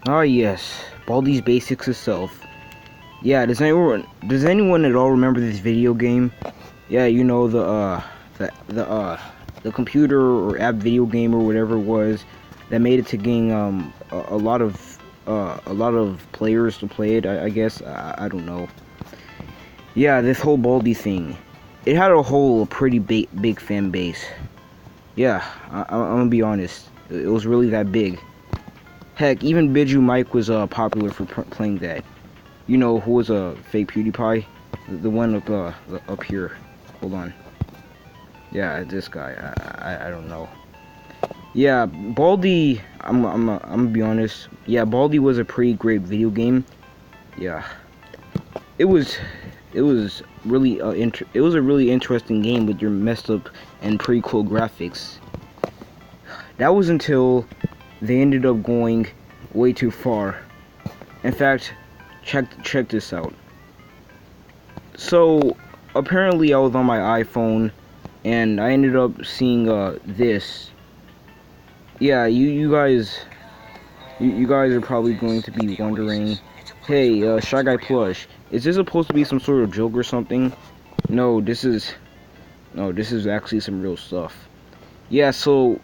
Ah yes, Baldi's Basics itself. Yeah, does anyone at all remember this video game? Yeah, you know the computer or app video game or whatever it was that made it to gain a lot of players to play it. I guess I don't know. Yeah, this whole Baldi thing, it had a pretty big fan base. Yeah, I'm gonna be honest, it was really that big. Heck, even Biju Mike was popular for playing that. You know who was a fake PewDiePie? The one up here. Hold on. Yeah, this guy. I don't know. Yeah, Baldi. I'm gonna be honest. Yeah, Baldi was a pretty great video game. Yeah, it was really it was a really interesting game with your messed up and pretty cool graphics. That was until they ended up going way too far. In fact, check this out. So apparently I was on my iPhone and I ended up seeing this. Yeah, you guys are probably going to be wondering, hey, Shyguyplush, is this supposed to be some sort of joke or something? No, this is actually some real stuff. Yeah, so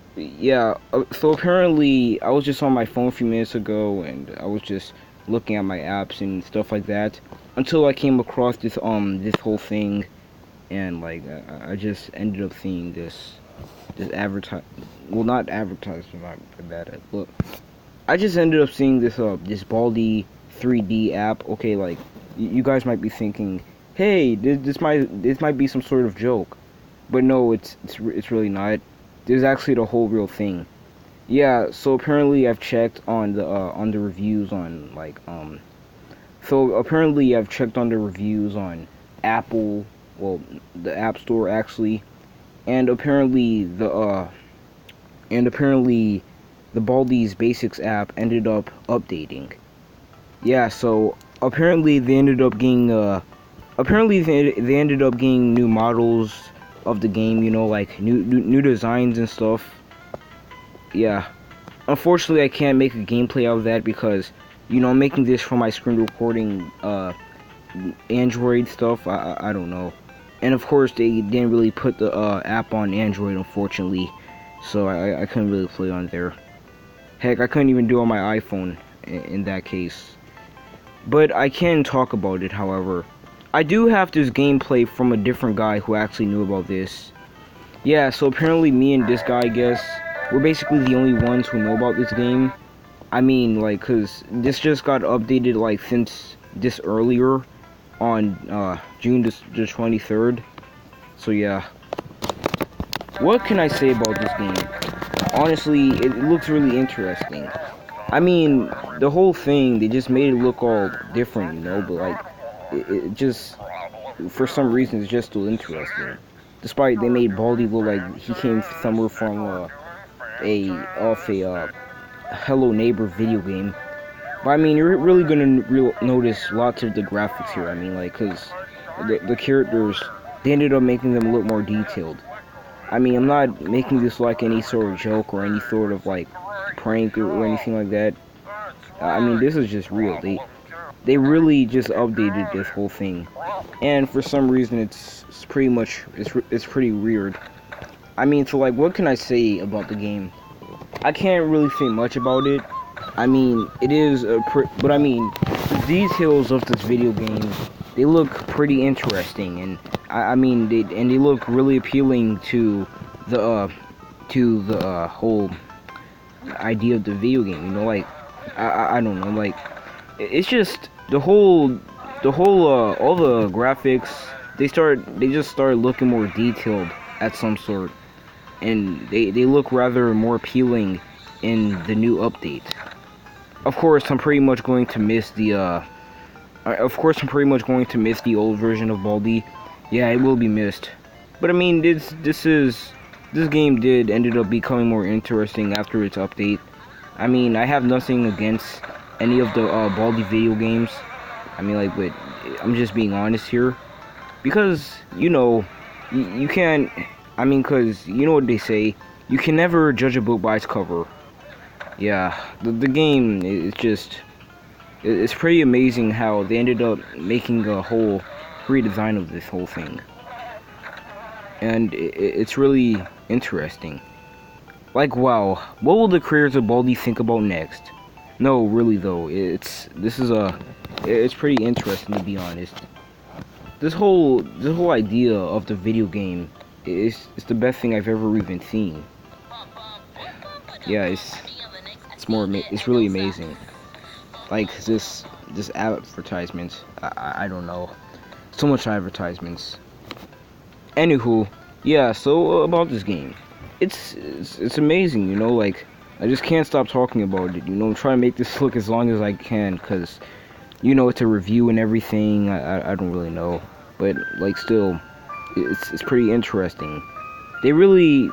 so apparently I was just on my phone a few minutes ago and I was just looking at my apps and stuff like that until I came across this whole thing, and like I just ended up seeing this advertise, well, not advertisement, my bad. Look, I just ended up seeing this Baldi 3D app. Okay, like you guys might be thinking, hey, this might be some sort of joke, but no, it's really not. There's actually the whole real thing. Yeah, so apparently I've checked on the reviews on so apparently I've checked on the reviews on Apple, well, the App Store actually, and apparently the Baldi's Basics app ended up updating. Yeah, so apparently they ended up getting they ended up getting new models of the game, you know, like new designs and stuff. Yeah, unfortunately I can't make a gameplay out of that because, you know, I'm making this for my screen recording Android stuff. I don't know, and of course they didn't really put the app on Android, unfortunately, so I couldn't really play on there. Heck, I couldn't even do it on my iPhone in that case. But I can talk about it, however. I do have this gameplay from a different guy who actually knew about this. Yeah, so apparently me and this guy, I guess, we're basically the only ones who know about this game. I mean, like, cause this just got updated, like, since this earlier on June the 23rd. So yeah. What can I say about this game? Honestly, it looks really interesting. I mean, the whole thing, they just made it look all different, you know, but like, it just, for some reason, it's just still interesting. Despite they made Baldi look like he came somewhere from a Hello Neighbor video game. But I mean, you're really gonna notice lots of the graphics here. I mean, like, cause the characters, they ended up making them look more detailed. I mean, I'm not making this like any sort of joke or any sort of like prank or anything like that. I mean, this is just real. They really just updated this whole thing, and for some reason, it's pretty much it's pretty weird. I mean, so like, what can I say about the game? I can't really say much about it. I mean, it is but I mean, the details of this video game, they look pretty interesting, and I mean, they look really appealing to the whole idea of the video game. You know, like I don't know, like it's just the whole all the graphics. They just started looking more detailed at some sort, and they look rather more appealing in the new update. Of course, I'm pretty much going to miss the old version of Baldi. Yeah, it will be missed. But I mean, this game did ended up becoming more interesting after its update. I mean, I have nothing against any of the Baldi video games. I mean, like, but I'm just being honest here, because you know, you can't. I mean, cause you know what they say, you can never judge a book by its cover. Yeah, the game is just, it's pretty amazing how they ended up making a whole redesign of this whole thing. And it's really interesting. Like, wow, what will the creators of Baldi think about next? No, really though, it's pretty interesting, to be honest. This whole idea of the video game is the best thing I've ever even seen. Yeah, it's really amazing. Like this advertisements, I don't know, so much advertisements. Anywho, yeah, so about this game, it's amazing, you know. Like, I just can't stop talking about it, you know. I'm trying to make this look as long as I can, cause you know it's a review and everything. I don't really know, but like still, it's pretty interesting. They really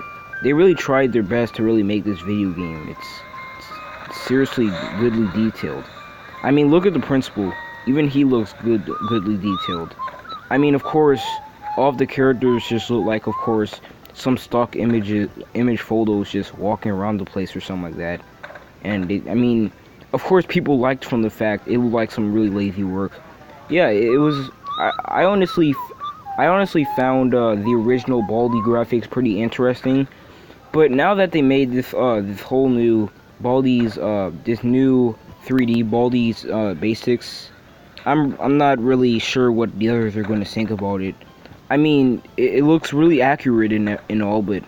tried their best to really make this video game. It's seriously goodly detailed. I mean, look at the principal. Even he looks goodly detailed. I mean, of course, all of the characters just look like, of course, some stock image photos just walking around the place or something like that. And I mean, of course, people liked from the fact it looked like some really lazy work. Yeah, it was. I honestly found the original Baldi graphics pretty interesting. But now that they made this this whole new Baldi's this new 3D Baldi's basics, I'm not really sure what the others are going to think about it. I mean, it looks really accurate in all, but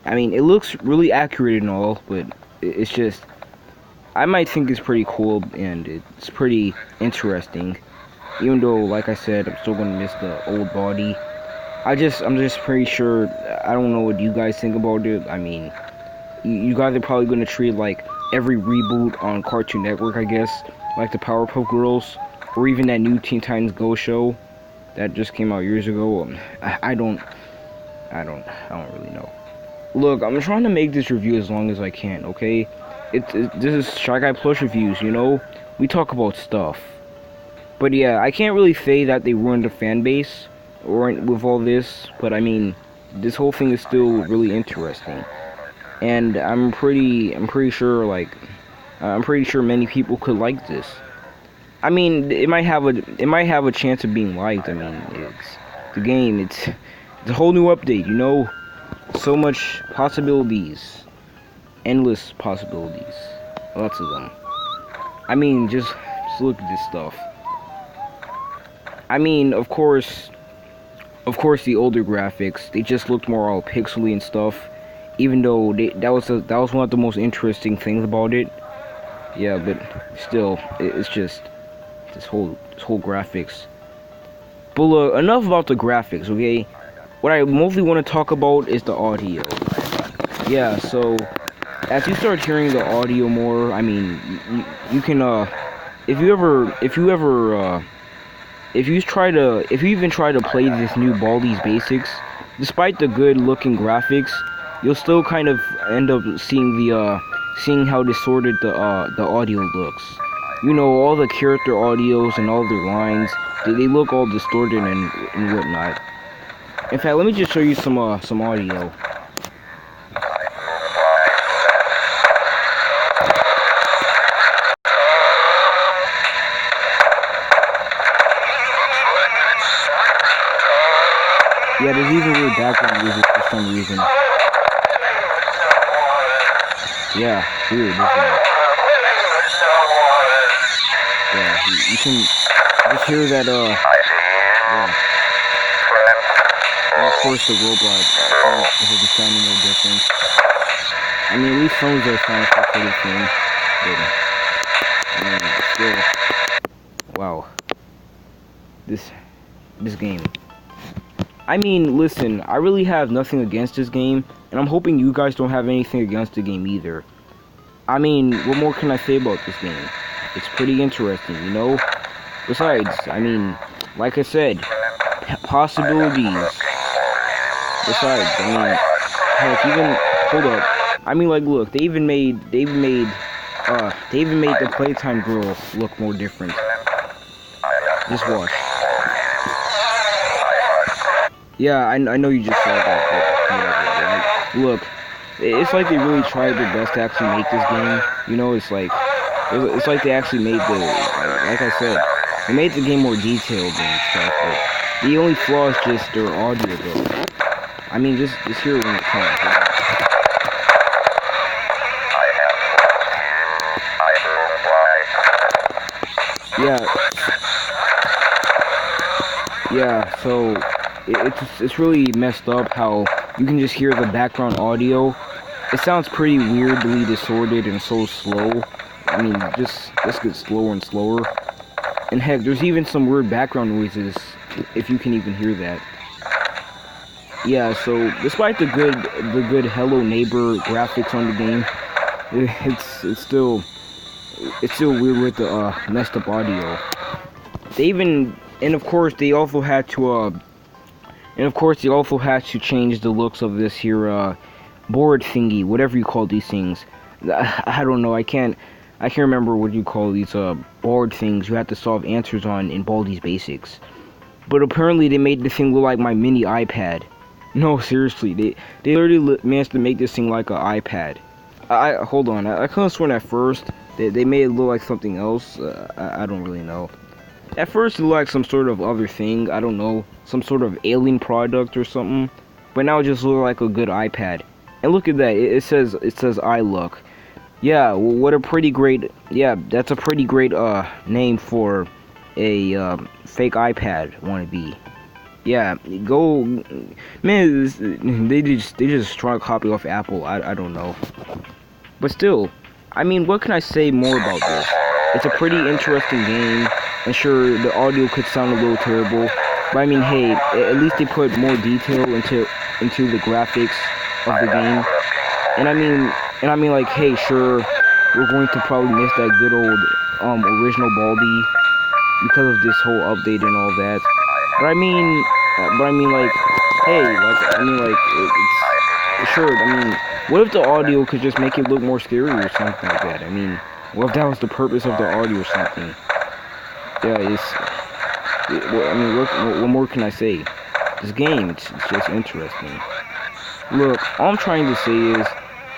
I mean, it looks really accurate in all, but it's just, I might think it's pretty cool and it's pretty interesting. Even though, like I said, I'm still gonna miss the old Baldi. I'm just pretty sure. I don't know what you guys think about it. I mean, you guys are probably gonna treat like every reboot on Cartoon Network, I guess, like the Powerpuff Girls, or even that new Teen Titans Go show that just came out years ago. I don't really know. Look, I'm trying to make this review as long as I can, okay? This is Shyguyplush reviews, you know? We talk about stuff. But yeah, I can't really say that they ruined the fan base or with all this, but I mean, this whole thing is still really interesting. And I'm pretty sure, like, I'm pretty sure many people could like this. I mean, it might have a chance of being liked. I mean, it's the game. It's a whole new update. You know, so much possibilities, endless possibilities, lots of them. I mean, just look at this stuff. I mean, of course, the older graphics, they just looked more all pixely and stuff. Even though that was one of the most interesting things about it. Yeah, but still, it's just this whole graphics. But look, enough about the graphics, okay? What I mostly want to talk about is the audio. Yeah, so as you start hearing the audio more, I mean, you can if you even try to play this new Baldi's Basics, despite the good looking graphics, you'll still kind of end up seeing how distorted the audio looks. You know, all the character audios and all their lines, they look all distorted and whatnot. In fact, let me just show you some audio. Yeah, there's even weird background music for some reason. Yeah, weird, isn't it? Yeah, you can just hear that, yeah. And of course the robot will be sounding no different. I mean, at least some of their sound effects are the same, but, I mean, still, wow. This game. I mean, listen, I really have nothing against this game, and I'm hoping you guys don't have anything against the game either. I mean, what more can I say about this game? It's pretty interesting, you know? Besides, I mean, like I said, possibilities. Besides, I mean, heck, even, hold up. I mean, like, look, they even made the Playtime girl look more different. Just watch. Yeah, I know you just saw that, but whatever, right? Look, It's like they really tried their best to actually make this game. You know, it's like they actually made like I said, they made the game more detailed and stuff. But the only flaw is just their audio, though. I mean, just hear it when it comes. Yeah, so it's really messed up how you can just hear the background audio. It sounds pretty weirdly distorted and so slow. I mean, just gets slower and slower. And heck, there's even some weird background noises, if you can even hear that. Yeah, so despite the good Hello Neighbor graphics on the game, it's still weird with the messed up audio. And of course they also had to change the looks of this here board thingy, whatever you call these things. I don't know. I can't remember what you call these board things you have to solve answers on in Baldi's Basics. But apparently they made this thing look like my mini iPad. No, seriously, they literally managed to make this thing like an iPad. Hold on, I could've sworn at first they made it look like something else. I don't really know. At first it looked like some sort of other thing, I don't know, some sort of alien product or something. But now it just looks like a good iPad. And look at that, it says iLook. Yeah, well, what a pretty great, yeah, that's a pretty great name for a fake iPad wannabe. Yeah, go, man, they just try to copy off Apple, I don't know. But still, I mean, what can I say more about this? It's a pretty interesting game, and sure, the audio could sound a little terrible, but I mean, hey, at least they put more detail into the graphics of the game. And I mean, like, hey, sure, we're going to probably miss that good old original Baldi because of this whole update and all that. But I mean, like, hey, like, I mean, like, it's sure. I mean, what if the audio could just make it look more scary or something like that? I mean, what if that was the purpose of the audio or something? Yeah, I mean, what more can I say? This game, it's just interesting. Look, all I'm trying to say is,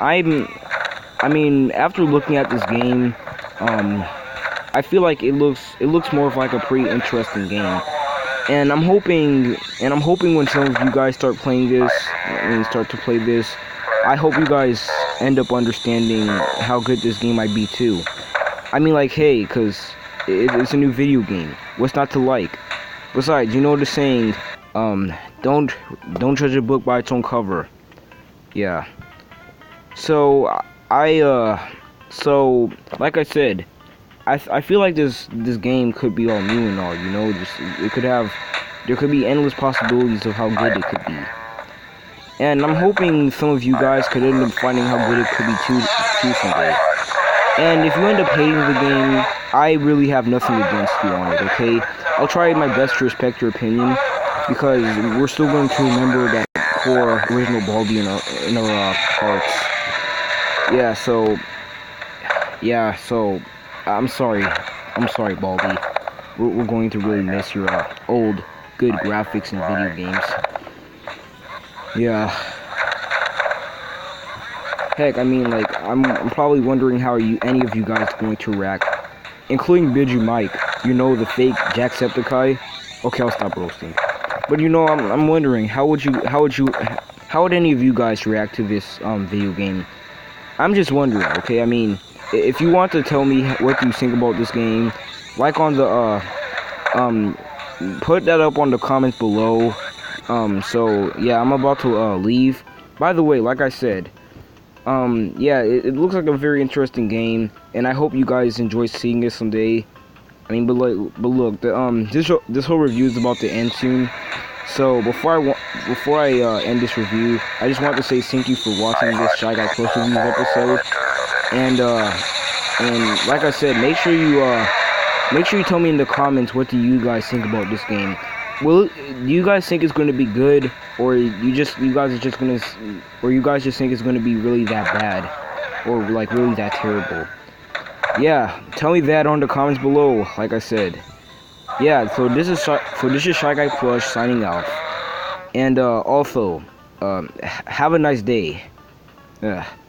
I mean, after looking at this game, I feel like it looks more of like a pretty interesting game. And I'm hoping when some of you guys start playing this and start to play this, I hope you guys end up understanding how good this game might be too. I mean, like, hey, cause it's a new video game. What's not to like? Besides, you know the saying, don't judge a book by its own cover. Yeah. So so like I said, I feel like this game could be all new and all, you know, there could be endless possibilities of how good it could be. And I'm hoping some of you guys could end up finding how good it could be too someday. And if you end up hating the game, I really have nothing against you on it, okay? I'll try my best to respect your opinion, because we're still going to remember that core original Baldi in our hearts. Yeah, so I'm sorry, Baldi. We're going to really miss your old good graphics in video games. Yeah. Heck, I mean, like, I'm probably wondering how any of you guys are going to react, including Biju Mike. You know, the fake Jacksepticeye. Okay, I'll stop roasting. But you know, I'm wondering how would any of you guys react to this video game? I'm just wondering, okay? I mean, if you want to tell me what you think about this game, like on the put that up on the comments below. So yeah, I'm about to leave. By the way, like I said, yeah, it looks like a very interesting game, and I hope you guys enjoy seeing it someday. I mean, but look, this whole review is about to end soon. So before I end this review, I just want to say thank you for watching this Shyguyplush review episode. And like I said, make sure you tell me in the comments what do you guys think about this game. Do you guys think it's going to be good, or you guys just think it's going to be really that bad, or like really that terrible? Yeah, tell me that on the comments below. Like I said, yeah. So this is Shyguyplush signing off, and also, have a nice day. Ugh.